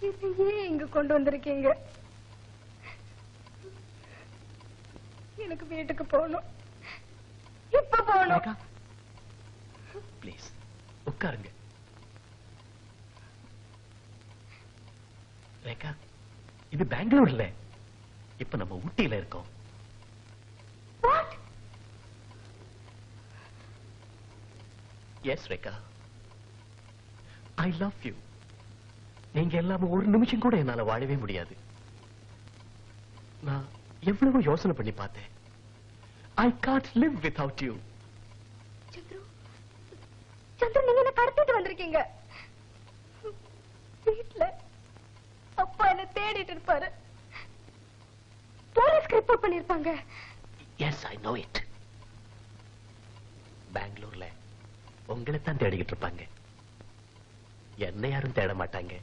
ஏன் இங்க கொண்டு வந்திருக்கீங்க? எனக்கு வீட்டுக்கு போகணும். இப்ப போகணும். ப்ளீஸ் உட்காருங்க. ரேகா, இது பெங்களூர்ல. இப்ப நம்ம ஊட்டியில இருக்கோம். Yes Rekha, I love you. நீங்க எல்லாமே ஒரு நிமிஷம் கூட என்னால வாழவே முடியாது. நான் எவ்வளவு யோசனை பண்ணி பார்த்தேன். I can't live without you. Chandru, Chandru, நீங்க என்ன கடத்திட்டு வந்திருக்கீங்க. வீட்டுல அப்பா என்ன தேடிட்டு இருப்பாரு. போலீஸ்க்கு ரிப்போர்ட் பண்ணிருப்பாங்க. Yes, I know it. பெங்களூர்ல உங்களை தான் தேடிக்கிட்டு இருப்பாங்க. என்ன யாரும் தேட மாட்டாங்க.